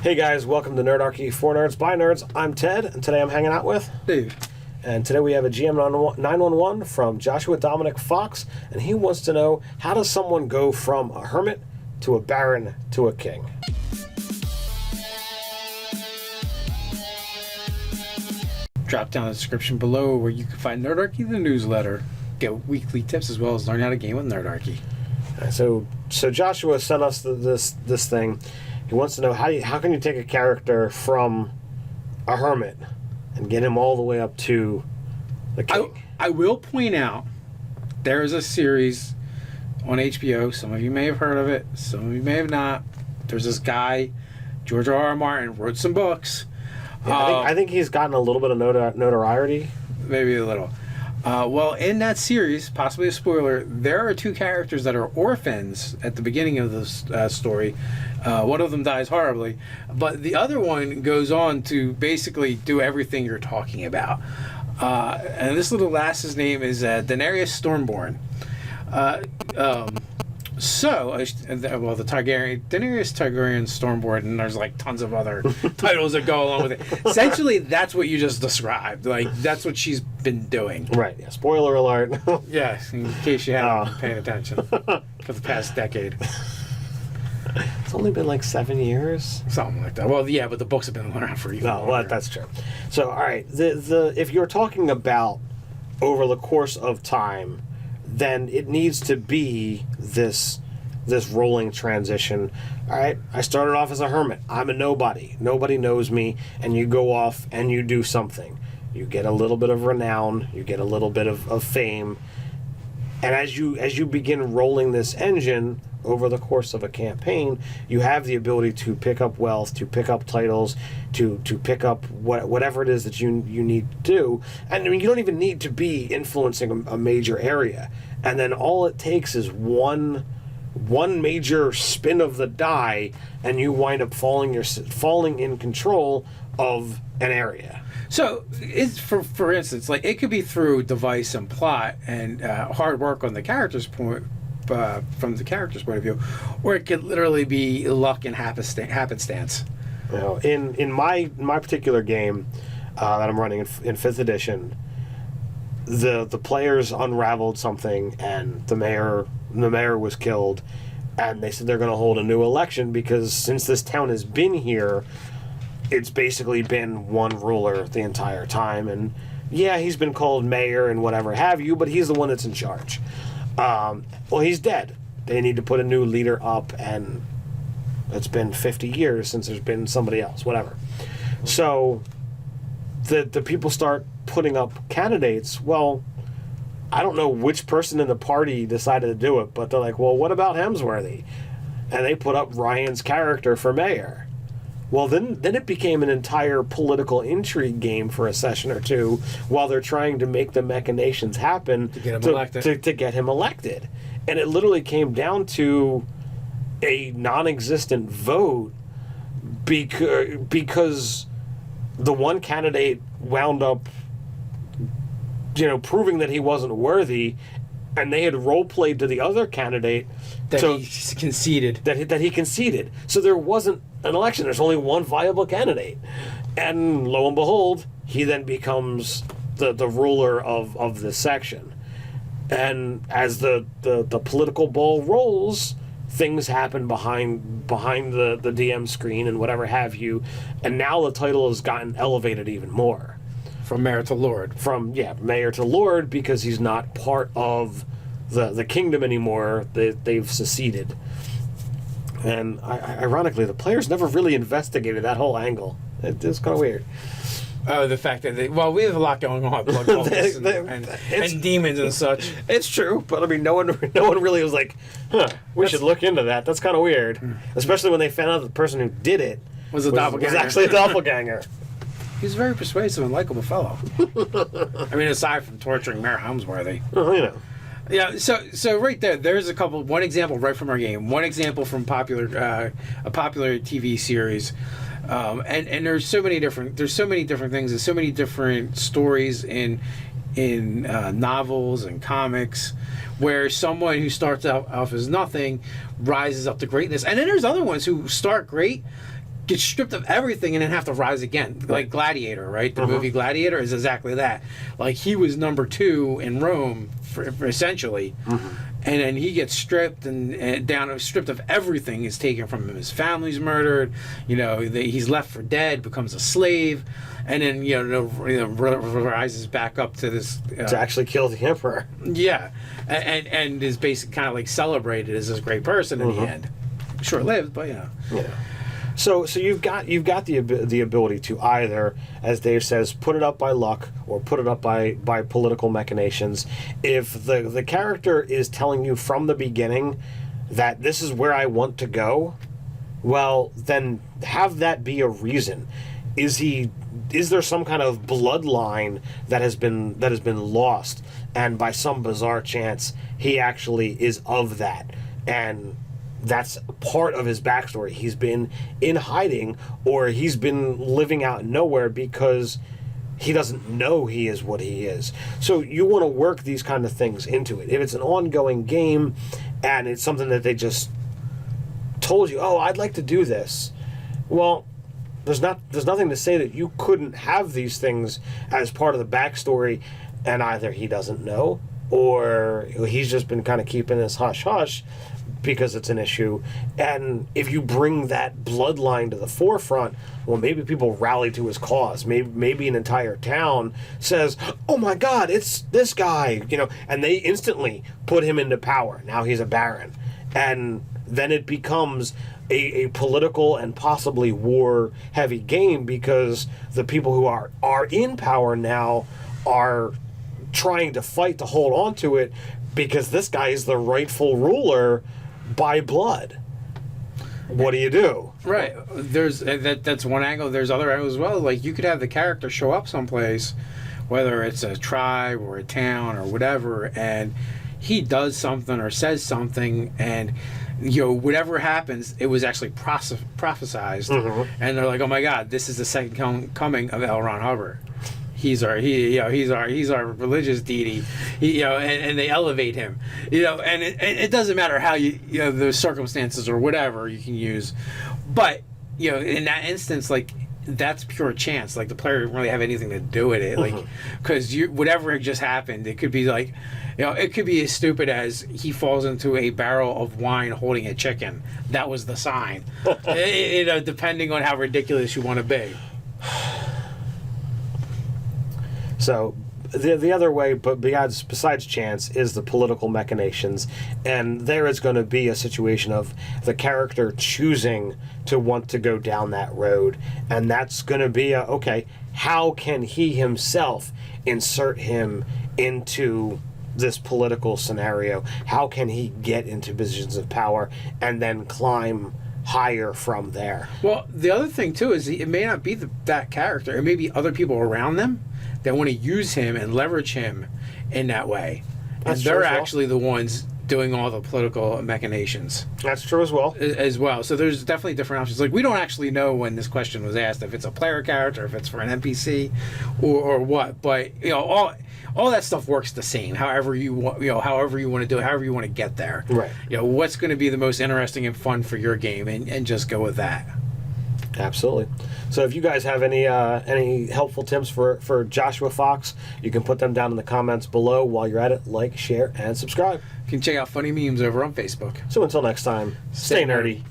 Hey guys, welcome to Nerdarchy for Nerds by Nerds. I'm Ted, and today I'm hanging out with Dave. And today we have a GM 911 from Joshua Dominic Fox, and he wants to know, how does someone go from a hermit to a baron to a king? Drop down the description below where you can find Nerdarchy, the newsletter. Get weekly tips as well as learn how to game with Nerdarchy. Right, so Joshua sent us this thing. He wants to know, how can you take a character from a hermit and get him all the way up to the king? I will point out there is a series on HBO. Some of you may have heard of it. Some of you may have not. There's this guy, George R.R. Martin, wrote some books. Yeah, I think he's gotten a little bit of notoriety. Maybe a little. Well, in that series, possibly a spoiler, there are two characters that are orphans at the beginning of this story. One of them dies horribly, but the other one goes on to basically do everything you're talking about. And this little lass's name is Daenerys Stormborn. The Daenerys Targaryen Stormborn, and there's like tons of other titles that go along with it. Essentially, that's what you just described. Like, that's what she's been doing. Right, yeah. Spoiler alert. Yeah, in case you haven't been paying attention for the past decade. It's only been like 7 years. Something like that. Well, yeah, but the books have been around for even longer. Well, that's true. So, all right, if you're talking about over the course of time, then it needs to be this rolling transition. All right, I started off as a hermit. I'm a nobody. Nobody knows me, and you go off and you do something. You get a little bit of renown. You get a little bit of fame. And as you begin rolling this engine over the course of a campaign, you have the ability to pick up wealth, to pick up titles, to pick up whatever it is that you need to do. And I mean, you don't even need to be influencing a major area. And then all it takes is one major spin of the die, and you wind up falling in control of an area. So, it's for instance, like, it could be through device and plot and hard work on the character's point, from the character's point of view, or it could literally be luck and happenstance. You know, in my particular game that I'm running in 5th edition, the players unraveled something, and the mayor was killed, and they said they're going to hold a new election because since this town has been here, it's basically been one ruler the entire time. And yeah, he's been called mayor and whatever have you, but he's the one that's in charge. Well, he's dead. They need to put a new leader up, and it's been 50 years since there's been somebody else, whatever. So the people start putting up candidates. Well, I don't know which person in the party decided to do it, but they're like, well, what about Hemsworthy? And they put up Ryan's character for mayor. Well, then it became an entire political intrigue game for a session or two while they're trying to make the machinations happen to get him elected. To get him elected. And it literally came down to a non-existent vote because the one candidate wound up, proving that he wasn't worthy, and they had role-played to the other candidate that he conceded. That he conceded. So there wasn't an election. There's only one viable candidate. And lo and behold, he then becomes the ruler of this section. And as the political ball rolls, things happen behind the DM screen and whatever have you. And now the title has gotten elevated even more. From mayor to lord. Mayor to lord, because he's not part of the kingdom anymore. They've seceded. And ironically, the players never really investigated that whole angle. It's kind of weird. Oh, the fact that we have a lot going on, blood cultists and demons and such. It's true, but I mean, no one really was like, we should look into that. That's kind of weird, especially when they found out the person who did it was actually a doppelganger. He's a very persuasive and likable fellow. I mean, aside from torturing Mayor Helmsworthy. Oh, Yeah, so right there's one example right from our game, one example from a popular TV series, and there's so many different things, there's so many different stories in novels and comics where someone who starts off as nothing rises up to greatness, and then there's other ones who start great, get stripped of everything and then have to rise again. Like Gladiator, right? The movie Gladiator is exactly that. Like, he was number 2 in Rome, for essentially. And then he gets stripped and stripped of everything is taken from him. His family's murdered. He's left for dead, becomes a slave, and then rises back up to this to actually kill the emperor. Yeah, and is basically kind of like celebrated as this great person in the end. Short lived, but Yeah. So you've got the ability to either, as Dave says, put it up by luck or put it up by political machinations. If the character is telling you from the beginning that this is where I want to go, well, then have that be a reason. Is there some kind of bloodline that has been lost, and by some bizarre chance he actually is of that, and that's part of his backstory. He's been in hiding, or he's been living out nowhere because he doesn't know he is what he is. So you want to work these kind of things into it. If it's an ongoing game and it's something that they just told you, oh, I'd like to do this, well, there's nothing to say that you couldn't have these things as part of the backstory, and either he doesn't know or he's just been kind of keeping this hush hush because it's an issue. And if you bring that bloodline to the forefront, well, maybe people rally to his cause. Maybe an entire town says, oh my God, it's this guy, and they instantly put him into power. Now he's a baron. And then it becomes a political and possibly war-heavy game, because the people who are in power now are trying to fight to hold on to it, because this guy is the rightful ruler by blood. What do you do? Right. That's one angle. There's other angles as well. Like, you could have the character show up someplace, whether it's a tribe or a town or whatever, and he does something or says something, and whatever happens, it was actually prophesized, and they're like, oh my God, this is the second coming of L. Ron Hubbard. He's our religious deity, and they elevate him, and it doesn't matter how the circumstances or whatever you can use, but in that instance, like, that's pure chance. Like, the player didn't really have anything to do with it, like, because whatever just happened, it could be like, it could be as stupid as he falls into a barrel of wine holding a chicken. That was the sign, depending on how ridiculous you want to be. So the other way, but besides chance, is the political machinations, and there is going to be a situation of the character choosing to want to go down that road, and that's going to be okay, how can he himself insert him into this political scenario? How can he get into positions of power and then climb higher from there? Well, the other thing too is it may not be that character. It may be other people around them that want to use him and leverage him in that way. And they're actually the ones doing all the political machinations. That's true as well. So there's definitely different options. Like, we don't actually know when this question was asked, if it's a player character, if it's for an NPC, or what. But all that stuff works the same. However you want, however you want to do it, however you want to get there. Right. What's going to be the most interesting and fun for your game, and just go with that. Absolutely. So if you guys have any helpful tips for Joshua Fox, you can put them down in the comments below. While you're at it, like, share, and subscribe. You can check out funny memes over on Facebook. So until next time, stay nerdy.